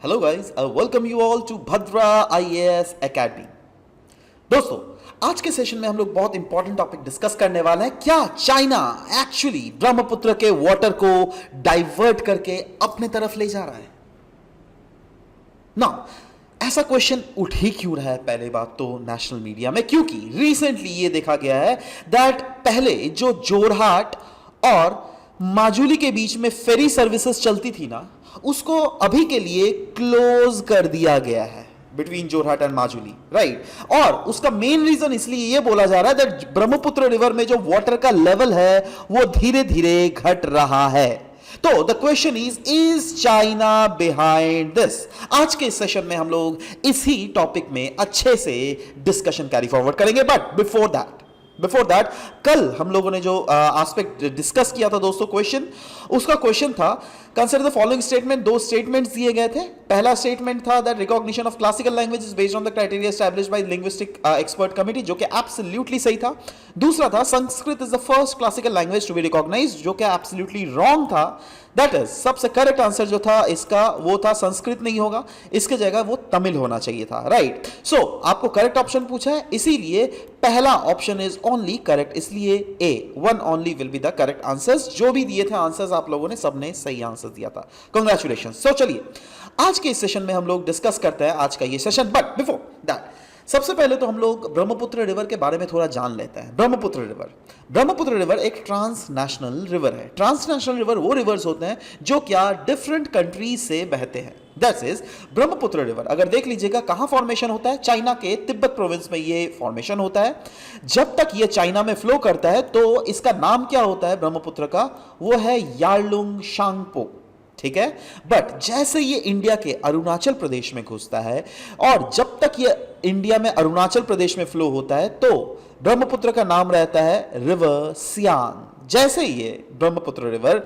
Hello guys, welcome you all to Bhadra IAS academy. दोस्तों, आज के सेशन में हम लोग बहुत इंपॉर्टेंट टॉपिक डिस्कस करने वाले हैं। क्या चाइना एक्चुअली ब्रह्मपुत्र के वाटर को डाइवर्ट करके अपने तरफ ले जा रहा है? ना, ऐसा क्वेश्चन उठ ही क्यों रहा है? पहले बात तो नेशनल मीडिया में, क्योंकि रिसेंटली ये देखा गया है दैट पहले जो जोरहाट और माजुली के बीच में फेरी सर्विसेज चलती थी ना, उसको अभी के लिए क्लोज कर दिया गया है between Jorhat and Majuli, right. और उसका मेन रीजन इसलिए ये बोला जा रहा है दैट ब्रह्मपुत्र रिवर में जो वाटर का लेवल है वो धीरे धीरे घट रहा है। तो the question is China behind this? आज के इस सेशन में हम लोग इसी टॉपिक में अच्छे से डिस्कशन कैरी फॉरवर्ड करेंगे। बट बिफोर दैट कल हम लोगों ने जो एस्पेक्ट डिस्कस किया था दोस्तों, उसका क्वेश्चन था कंसिडर द फॉलोइंग स्टेटमेंट। दो स्टेटमेंट्स दिए गए थे। पहला स्टेटमेंट था that recognition of classical languages based on the criteria established by linguistic expert committee, जो कि एब्सोल्युटली सही था। दूसरा था Sanskrit is the first classical language to be recognised, जो कि एब्सोल्युटली रॉन्ग था। दैट इज सबसे करेक्ट आंसर जो था इसका वो था संस्कृत नहीं होगा, इसके जगह वो तमिल होना चाहिए था, राइट। सो आपको करेक्ट ऑप्शन पूछा है, इसीलिए पहला ऑप्शन इज ओनली करेक्ट, इसलिए A one only will be the correct answers. जो भी दिए थे आंसर्स आप लोगों ने सबने सही आंसर दिया था। कांग्रेचुलेशन। सो चलिए आज के इस सेशन में हम लोग डिस्कस करते हैं आज का ये सेशन। बट बिफोर दैट सबसे पहले तो हम लोग ब्रह्मपुत्र रिवर के बारे में थोड़ा जान लेते हैं। ब्रह्मपुत्र रिवर एक ट्रांसनेशनल रिवर है। ट्रांसनेशनल रिवर वो रिवर्स होते हैं जो क्या डिफरेंट कंट्रीज से बहते हैं। दैट्स इज ब्रह्मपुत्र रिवर अगर देख लीजिएगा कहां फॉर्मेशन होता है, चाइना के तिब्बत प्रोविंस में ये फॉर्मेशन होता है। जब तक ये चाइना में फ्लो करता है तो इसका नाम क्या होता है ब्रह्मपुत्र का? वो है यार्लुंग शांगपो, ठीक है। बट जैसे ये इंडिया के अरुणाचल प्रदेश में घुसता है और जब तक ये इंडिया में अरुणाचल प्रदेश में फ्लो होता है तो ब्रह्मपुत्र का नाम रहता है रिवर सियांग। जैसे ये ब्रह्मपुत्र रिवर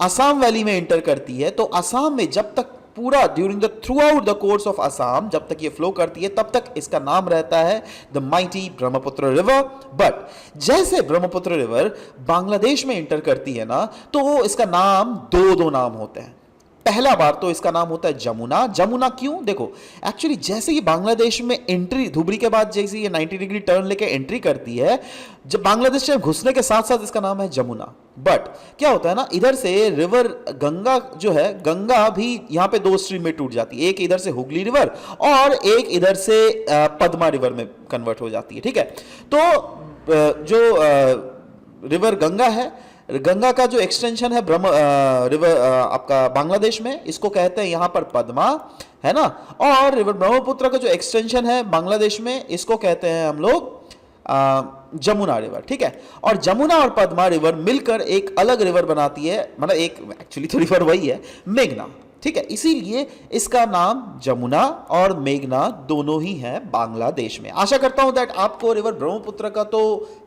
असम वैली में एंटर करती है तो असम में जब तक पूरा during the through out the course of Assam जब तक ये फ्लो करती है तब तक इसका नाम रहता है the mighty Brahmaputra river. But जैसे ब्रह्मपुत्र रिवर बांग्लादेश में एंटर करती है ना तो इसका नाम दो नाम होते हैं। पहला बार तो इसका नाम होता है जमुना। जमुना क्यों? देखो एक्चुअली जैसे ये बांग्लादेश में एंट्री धुबरी के बाद जैसे ये 90 डिग्री टर्न लेके एंट्री करती है, जब बांग्लादेश में घुसने के साथ साथ इसका नाम है जमुना। बट क्या होता है ना, इधर से रिवर गंगा जो है, गंगा भी यहाँ पे दो स्ट्रीम में टूट जाती है। एक इधर से हुगली रिवर और एक इधर से पद्मा रिवर में कन्वर्ट हो जाती है, ठीक है। तो जो रिवर गंगा है, गंगा का जो एक्सटेंशन है रिवर आपका बांग्लादेश में, इसको कहते हैं यहां पर पद्मा, है ना। और रिवर ब्रह्मपुत्र का जो एक्सटेंशन है बांग्लादेश में, इसको कहते हैं हम लोग जमुना रिवर, ठीक है। और जमुना और पद्मा रिवर मिलकर एक अलग रिवर बनाती है, मतलब एक एक्चुअली तो रिवर वही है, मेघना, ठीक है। इसीलिए इसका नाम जमुना और मेघना दोनों ही है बांग्लादेश में। आशा करता हूं दैट आपको रिवर ब्रह्मपुत्र का तो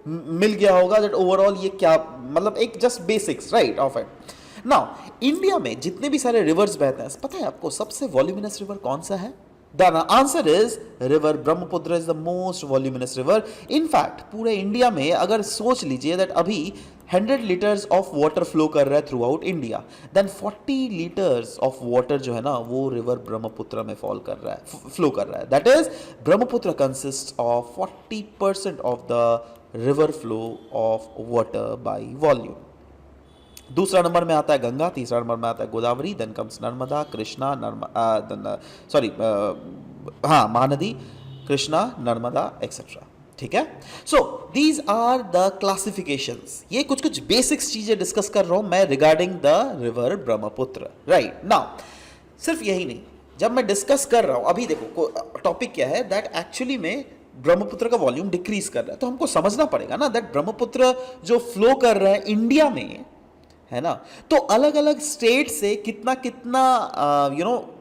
मिल गया होगा दैट ओवरऑल ये क्या, मतलब एक just basics, right, of it. Now India में जितने भी सारे रिवर्स बहते हैं, पता है आपको सबसे वॉल्यूमिनस रिवर कौन सा है? The answer is river Brahmaputra is the most voluminous river. In fact पूरे इंडिया में अगर सोच लीजिए दैट अभी 100 लीटर्स ऑफ वाटर फ्लो कर रहा है throughout India, then 40 litres of water जो है ना वो रिवर ब्रह्मपुत्र में फ्लो कर रहा है। That is Brahmaputra consist of 40% of the river flow of water by volume. दूसरा नंबर में आता है गंगा, तीसरा नंबर में आता है Godavari, then comes Narmada, Krishna, Mahanadi, Krishna, Narmada etcetera, ठीक है। So these are the classifications. ये कुछ बेसिक्स चीजें डिस्कस कर रहा हूं मैं regarding the river Brahmaputra, right. Now सिर्फ यही नहीं, जब मैं डिस्कस कर रहा हूं, अभी देखो टॉपिक क्या है दैट एक्चुअली में ब्रह्मपुत्र का वॉल्यूम डिक्रीज कर रहा है, तो हमको समझना पड़ेगा ना दैट ब्रह्मपुत्र जो फ्लो कर रहा है इंडिया में, है ना, तो अलग अलग स्टेट से कितना कितना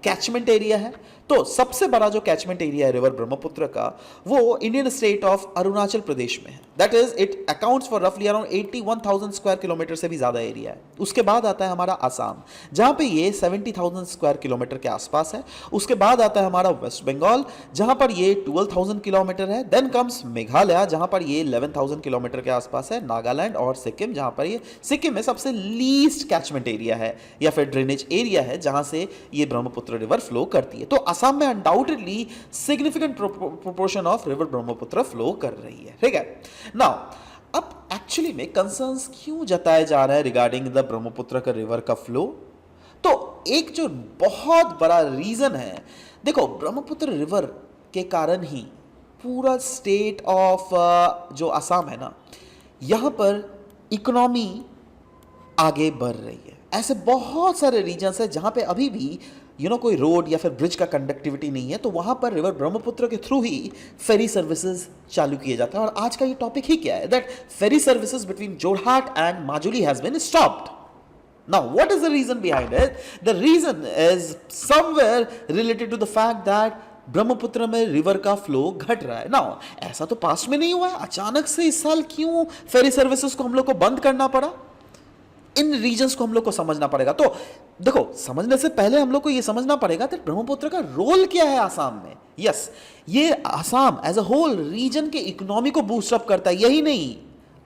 कैचमेंट एरिया है। तो सबसे बड़ा जो कैचमेंट एरिया है रिवर ब्रह्मपुत्र का वो Indian state of Arunachal Pradesh में है। That is it accounts for रफली अराउंड 81,000 स्क्वायर किलोमीटर से भी ज्यादा एरिया है। उसके बाद आता है हमारा आसाम जहां पे ये 70,000 स्क्वायर किलोमीटर के आसपास है। उसके बाद आता है हमारा वेस्ट बंगाल जहां पर ये 12,000 किलोमीटर है। देन कम्स मेघालय जहां पर ये 11,000 किलोमीटर के आसपास है। नागालैंड और सिक्किम जहां पर ये सिक्किम में सबसे लीस्ट कैचमेंट एरिया है या फिर ड्रेनेज एरिया है जहां से ये ब्रह्मपुत्र रिवर फ्लो करती है। तो असम में undoubtedly significant proportion of river Brahmaputra flow कर रही है। ठीक है, नाउ अब एक्चुअली में कंसर्न्स क्यों जताए जा रहे हैं रिगार्डिंग द ब्रह्मपुत्र का रिवर का फ्लो? तो एक जो बहुत बड़ा रीजन है, देखो ब्रह्मपुत्र रिवर के कारण ही पूरा स्टेट ऑफ जो असम है ना, यहां पर इकोनॉमी आगे बढ़ रही है। ऐसे बहुत सारे रीजन्स हैं जहां पे अभी भी कोई रोड या फिर ब्रिज का कंडक्टिविटी नहीं है, तो वहां पर रिवर ब्रह्मपुत्र के थ्रू ही फेरी सर्विसेज चालू किए जाते हैं। और आज का ये टॉपिक ही क्या है, that ferry services between Jorhat and Majuli has been stopped. Now, what is the reason behind it? The reason is somewhere related to the fact that Brahmaputra में रिवर का फ्लो घट रहा है। नाउ ऐसा तो पास्ट में नहीं हुआ है, अचानक से इस साल क्यों फेरी सर्विसेज को हम लोग को बंद करना पड़ा? इन रीजन्स को हम लोग को समझना पड़ेगा। तो देखो, समझने से पहले हम लोग को यह समझना पड़ेगा कि ब्रह्मपुत्र का रोल क्या है आसाम में। यस, ये Assam as a whole region के इकोनॉमी को बूस्ट अप करता है। यही नहीं,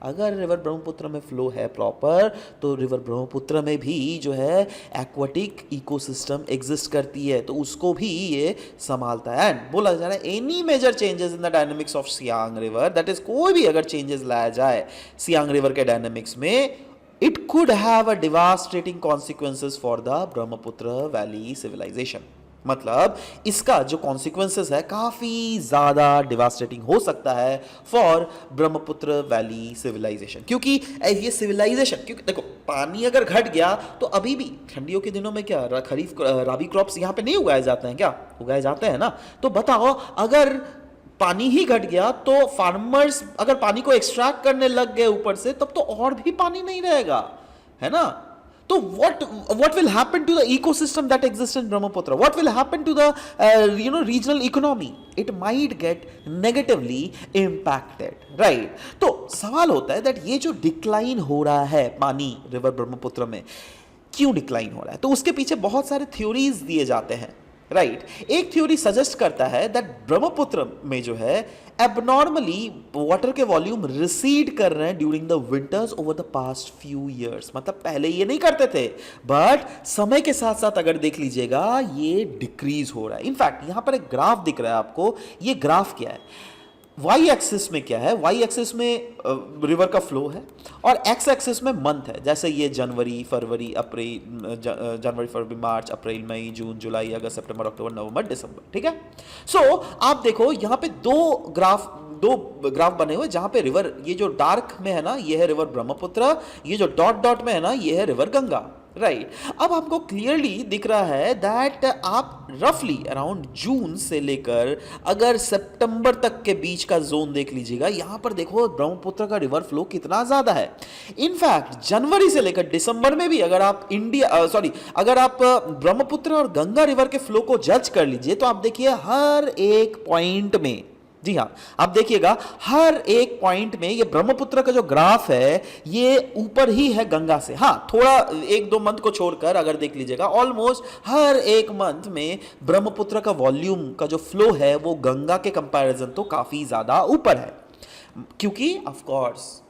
अगर रिवर ब्रह्मपुत्र में फ्लो है प्रॉपर, तो रिवर ब्रह्मपुत्र में भी जो है एक्वाटिक इकोसिस्टम एग्जिस्ट करती है, तो उसको भी ये संभालता है। एंड बोला जा रहा है any major changes in the dynamics of Siang river, that is कोई भी अगर चेंजेस लाया जाए सियांग रिवर के डायनेमिक्स में, it could have a devastating consequences for the Brahmaputra valley civilisation. मतलब इसका जो कॉन्सिक्वेंसेस है काफी ज्यादा डिवास्टेटिंग हो सकता है फॉर ब्रह्मपुत्र वैली सिविलाइजेशन। क्योंकि ये सिविलाइजेशन, क्योंकि देखो पानी अगर घट गया तो अभी भी ठंडियों के दिनों में क्या खरीफ राबी क्रॉप्स यहाँ पे नहीं उगाए जाते हैं क्या? उगाए जाते हैं ना। तो बताओ, अगर पानी ही घट गया तो फार्मर्स अगर पानी को एक्सट्रैक्ट करने लग गए ऊपर से, तब तो और भी पानी नहीं रहेगा, है ना। तो what will happen to the ecosystem that exists in Brahmaputra? What will happen to the regional economy? It might get negatively impacted, right? तो सवाल होता है that ये जो डिक्लाइन हो रहा है पानी रिवर ब्रह्मपुत्र में, क्यों डिक्लाइन हो रहा है? तो उसके पीछे बहुत सारे थ्योरीज दिए जाते हैं, राइट। एक थ्योरी सजेस्ट करता है दैट ब्रह्मपुत्र में जो है एबनॉर्मली वाटर के वॉल्यूम रिसीड कर रहे हैं during the winters over the past few years. मतलब पहले ये नहीं करते थे, बट समय के साथ साथ अगर देख लीजिएगा ये डिक्रीज हो रहा है। इनफैक्ट यहां पर एक ग्राफ दिख रहा है आपको। ये ग्राफ क्या है? वाई एक्सिस में क्या है? वाई एक्सिस में रिवर का फ्लो है और एक्स एक्सिस में मंथ है। जैसे ये जनवरी, फरवरी, अप्रैल, जनवरी, फरवरी, मार्च, अप्रैल, मई, जून, जुलाई, अगस्त, सितंबर, अक्टूबर, नवंबर, दिसंबर। ठीक है। सो आप देखो यहाँ पे दो ग्राफ बने हुए जहां पे रिवर, ये जो डार्क में है ना ये है रिवर ब्रह्मपुत्र, ये जो डॉट डॉट में है ना ये है रिवर गंगा, राइट। अब हमको क्लियरली दिख रहा है दैट आप रफली अराउंड जून से लेकर अगर सितंबर तक के बीच का जोन देख लीजिएगा, यहां पर देखो ब्रह्मपुत्र का रिवर फ्लो कितना ज्यादा है। इनफैक्ट जनवरी से लेकर दिसंबर में भी अगर आप अगर आप ब्रह्मपुत्र और गंगा रिवर के फ्लो को जज कर लीजिए तो आप देखिए हर एक पॉइंट में, जी हाँ, आप देखिएगा हर एक पॉइंट में ये ब्रह्मपुत्र का जो ग्राफ है ये ऊपर ही है गंगा से। हाँ, थोड़ा एक दो मंथ को छोड़कर अगर देख लीजिएगा ऑलमोस्ट हर एक मंथ में ब्रह्मपुत्र का वॉल्यूम का जो फ्लो है वो गंगा के कंपैरिजन तो काफी ज्यादा ऊपर है, क्योंकि ऑफ कोर्स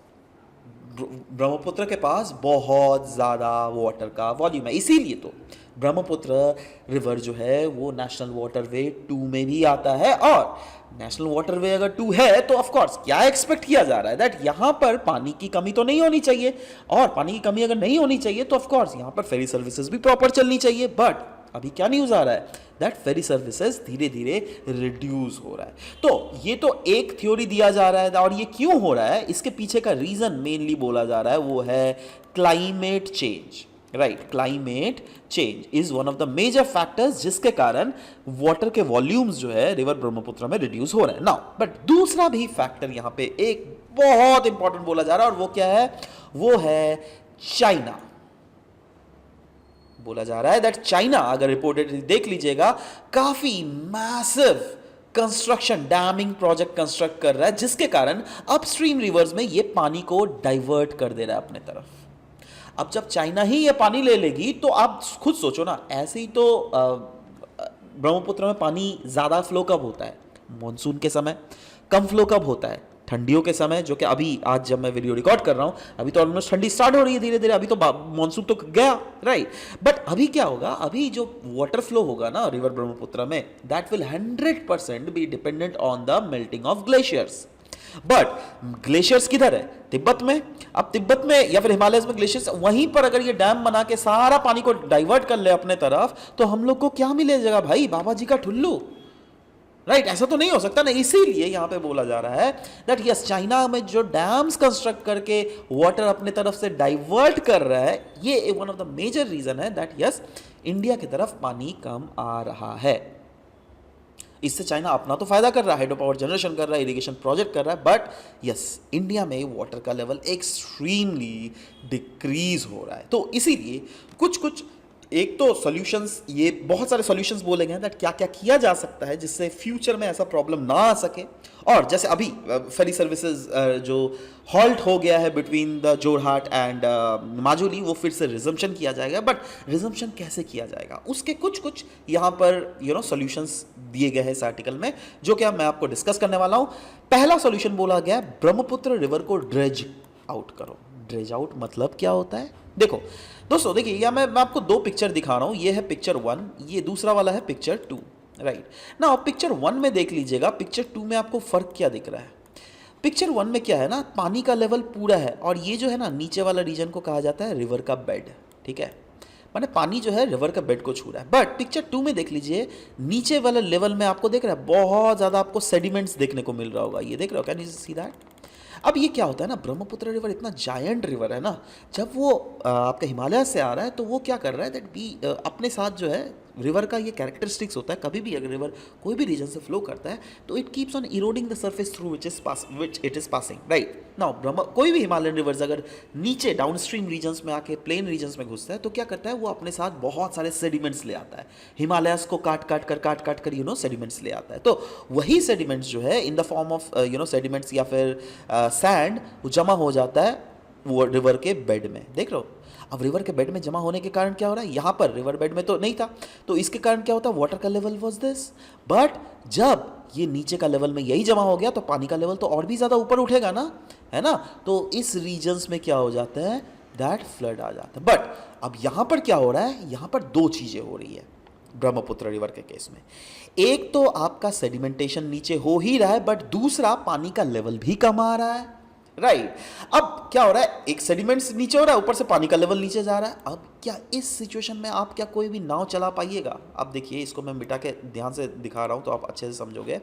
ब्रह्मपुत्र के पास बहुत ज्यादा वाटर का वॉल्यूम है। इसीलिए तो ब्रह्मपुत्र रिवर जो है वो नेशनल वाटरवे 2 में भी आता है। और नेशनल वाटरवे अगर 2 है तो ऑफ कोर्स क्या एक्सपेक्ट किया जा रहा है दैट यहां पर पानी की कमी तो नहीं होनी चाहिए, और पानी की कमी अगर नहीं होनी चाहिए तो ऑफ कोर्स यहां पर फेरी सर्विसेज भी प्रॉपर चलनी चाहिए। बट अभी क्या न्यूज आ रहा है दैट फेरी सर्विसेज धीरे धीरे रिड्यूस हो रहा है। तो ये तो एक थ्योरी दिया जा रहा है, और ये क्यों हो रहा है इसके पीछे का रीजन मेनली बोला जा रहा है वो है climate change, right. Climate change is one of the major factors जिसके कारण वाटर के वॉल्यूम्स जो है रिवर ब्रह्मपुत्र में रिड्यूस हो रहे हैं। नाउ बट दूसरा भी फैक्टर यहां पे एक बहुत इंपॉर्टेंट बोला जा रहा है, और वो क्या है? वो है चाइना। बोला जा रहा है दैट चाइना, अगर रिपोर्टेडली देख लीजिएगा, काफी massive construction damming project construct कर रहा है, जिसके कारण अपस्ट्रीम रिवर्स में ये पानी को डाइवर्ट कर दे रहा है अपने तरफ। अब जब चाइना ही ये पानी ले लेगी तो आप खुद सोचो ना, ऐसे ही तो ब्रह्मपुत्र में पानी ज़्यादा फ्लो कब होता है? मॉनसून के समय। कम फ्लो कब होता है? ठंडियों के समय, जो कि अभी आज जब मैं वीडियो रिकॉर्ड कर रहा हूं, अभी तो ऑलमोस्ट ठंडी स्टार्ट हो रही है धीरे धीरे, अभी तो मॉनसून तो गया, राइट। बट अभी क्या होगा, अभी जो वाटर फ्लो होगा ना रिवर ब्रह्मपुत्र में, that will 100% be dependent on the melting of glaciers. But glaciers किधर है? तिब्बत में। अब तिब्बत में या फिर हिमालय में ग्लेशियर्स, वहीं पर अगर ये डैम बना के सारा पानी को डाइवर्ट कर ले अपने तरफ, तो हम लोग को क्या मिलेगा भाई? बाबा जी का ठुल्लू, राइट। ऐसा तो नहीं हो सकता ना। इसीलिए यहां पे बोला जा रहा है दैट यस, चाइना में जो डैम्स कंस्ट्रक्ट करके वाटर अपने तरफ से डाइवर्ट कर रहा है, ये one of the major reason है दैट यस, इंडिया की तरफ पानी कम आ रहा है। इससे चाइना अपना तो फायदा कर रहा है, हाइड्रो पावर जनरेशन कर रहा है, इरिगेशन प्रोजेक्ट कर रहा है, बट यस, इंडिया में वाटर का लेवल एक्सट्रीमली डिक्रीज हो रहा है। तो इसीलिए कुछ एक तो सॉल्यूशंस, ये बहुत सारे सॉल्यूशंस बोले गए हैं दैट क्या क्या किया जा सकता है जिससे फ्यूचर में ऐसा प्रॉब्लम ना आ सके। और जैसे अभी फेरी सर्विसेज जो हॉल्ट हो गया है between the Jorhat and Majuli, वो फिर से रिजम्पशन किया जाएगा। बट रिजम्पशन कैसे किया जाएगा, उसके कुछ यहाँ पर सॉल्यूशंस दिए गए हैं इस आर्टिकल में, जो कि मैं आपको डिस्कस करने वाला हूँ। पहला सॉल्यूशन बोला गया है, ब्रह्मपुत्र रिवर को ड्रेज आउट करो। ड्रेज आउट मतलब क्या होता है? देखो दोस्तों, देखिए या मैं आपको दो पिक्चर दिखा रहा हूँ। ये है पिक्चर 1, ये दूसरा वाला है पिक्चर 2, राइट ना। पिक्चर 1 में देख लीजिएगा, पिक्चर 2 में आपको फर्क क्या दिख रहा है? पिक्चर 1 में क्या है ना, पानी का लेवल पूरा है, और ये जो है ना नीचे वाला रीजन को कहा जाता है रिवर का बेड, ठीक है, माने पानी जो है रिवर का बेड को छू रहा है। बट पिक्चर 2 में देख लीजिए, नीचे वाले लेवल में आपको देख रहा है बहुत ज़्यादा आपको सेडिमेंट्स देखने को मिल रहा होगा। ये देख रहे हो, कैन यू सी दैट? अब ये क्या होता है ना, ब्रह्मपुत्र रिवर इतना जायंट रिवर है ना, जब वो आपका हिमालय से आ रहा है तो वो क्या कर रहा है दैट अपने साथ जो है रिवर का ये कैरेक्टरिस्टिक्स होता है, कभी भी अगर रिवर कोई भी रीजन से फ्लो करता है तो it keeps on eroding the surface through which it is passing, right now. कोई भी हिमालयन रिवर्स अगर नीचे डाउन स्ट्रीम रीजन्स में आके प्लेन रीजन्स में घुसता है तो क्या करता है, वो अपने साथ बहुत सारे सेडिमेंट्स ले आता है, हिमालयस को काट काट कर सेडिमेंट्स ले आता है। तो वही सेडिमेंट्स जो है in the form of sediments या फिर सैंड, वो जमा हो जाता है वो रिवर के बेड में, देख रहे हो। अब रिवर के बेड में जमा होने के कारण क्या हो रहा है, यहाँ पर रिवर बेड में तो नहीं था, तो इसके कारण क्या होता है, वाटर का लेवल वाज दिस। बट जब ये नीचे का लेवल में यही जमा हो गया तो पानी का लेवल तो और भी ज़्यादा ऊपर उठेगा ना, है ना। तो इस रीजन्स में क्या हो जाता है, दैट फ्लड आ जाता है। बट अब यहाँ पर क्या हो रहा है, यहाँ पर दो चीज़ें हो रही है ब्रह्मपुत्र रिवर के केस में। एक तो आपका सेडिमेंटेशन नीचे हो ही रहा है, बट दूसरा पानी का लेवल भी कम आ रहा है, राइट। अब क्या हो रहा है, एक सेडिमेंट्स नीचे हो रहा है, ऊपर से पानी का लेवल नीचे जा रहा है। अब क्या इस सिचुएशन में आप क्या कोई भी नाव चला पाइएगा? अब देखिए, इसको मैं मिटा के ध्यान से दिखा रहा हूं तो आप अच्छे से समझोगे।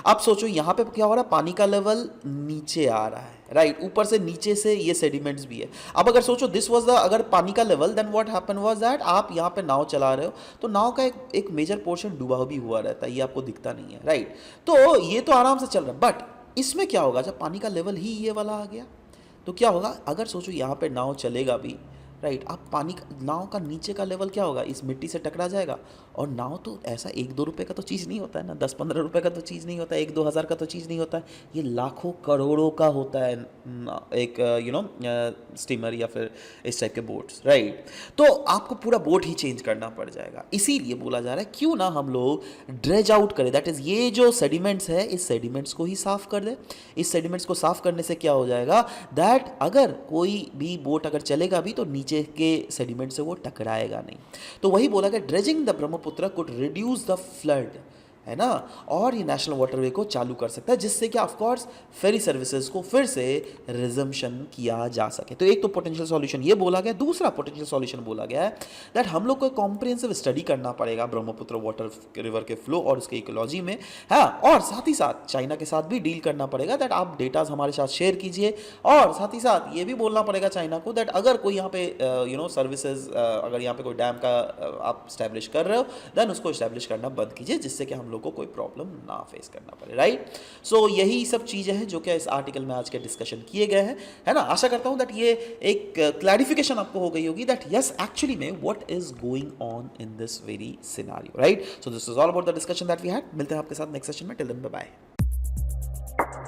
आप सोचो यहाँ पे क्या हो रहा है, पानी का लेवल नीचे आ रहा है, राइट, ऊपर से नीचे से ये सेडिमेंट्स भी है। अब अगर सोचो दिस वाज द अगर पानी का level, then what happen was that आप यहाँ पे नाव चला रहे हो तो नाव का एक मेजर पोर्शन डूबा भी हुआ रहता है, ये आपको दिखता नहीं है, राइट। तो ये तो आराम से चल रहा है। बट इसमें क्या होगा, जब पानी का लेवल ही ये वाला आ गया तो क्या होगा, अगर सोचो यहाँ पे नाव चलेगा भी, राइट, अब पानी नाव का नीचे का लेवल क्या होगा, इस मिट्टी से टकरा जाएगा। और नाव तो ऐसा 1-2 रुपए का तो चीज़ नहीं होता है ना, 10-15 रुपए का तो चीज़ नहीं होता है, 1-2 हज़ार का तो चीज़ नहीं होता है, ये लाखों करोड़ों का होता है एक स्टीमर या फिर इस टाइप के बोट्स, राइट। तो आपको पूरा बोट ही चेंज करना पड़ जाएगा। इसीलिए बोला जा रहा है क्यों ना हम लोग ड्रेज आउट करें, दैट इज़ ये जो सेडिमेंट्स है इस सेडिमेंट्स को ही साफ कर दे। इस सेडिमेंट्स को साफ करने से क्या हो जाएगा, दैट अगर कोई भी बोट अगर चलेगा भी तो नीचे के सेडिमेंट से वो टकराएगा नहीं। तो वही बोला गया, dredging the Brahmaputra could reduce the flood, है ना, और ये नेशनल वाटरवे को चालू कर सकता है, जिससे कि ऑफ कोर्स फेरी सर्विसेज को फिर से रिजम्पशन किया जा सके। तो एक तो पोटेंशियल सॉल्यूशन ये बोला गया। दूसरा पोटेंशियल सॉल्यूशन बोला गया है दैट हम लोग को कॉम्प्रिहेंसिव स्टडी करना पड़ेगा ब्रह्मपुत्र वाटर रिवर के फ्लो और उसके इकोलॉजी में, हाँ, और साथ ही साथ चाइना के साथ भी डील करना पड़ेगा दैट आप डेटाज हमारे साथ शेयर कीजिए। और साथ ही साथ ये भी बोलना पड़ेगा चाइना को दैट अगर कोई यहाँ पे सर्विसेज, अगर यहाँ पे कोई डैम का आप स्टैब्लिश कर रहे हो, देन उसको स्टैब्लिश करना बंद कीजिए, जिससे कि हम लोग लोग को कोई प्रॉब्लम ना फेस करना पड़े, राइट। सो यही सब चीज़ें हैं जो कि इस आर्टिकल में आज के डिस्कशन किए गए हैं, है ना। आशा करता हूँ दैट ये एक क्लैरिफिकेशन आपको हो गई होगी दैट यस एक्चुअली में what is going on in this very scenario, right. So this is all about the discussion that we had. मिलते हैं आपके साथ नेक्स्ट सेशन में, टिल देन बाय बाय।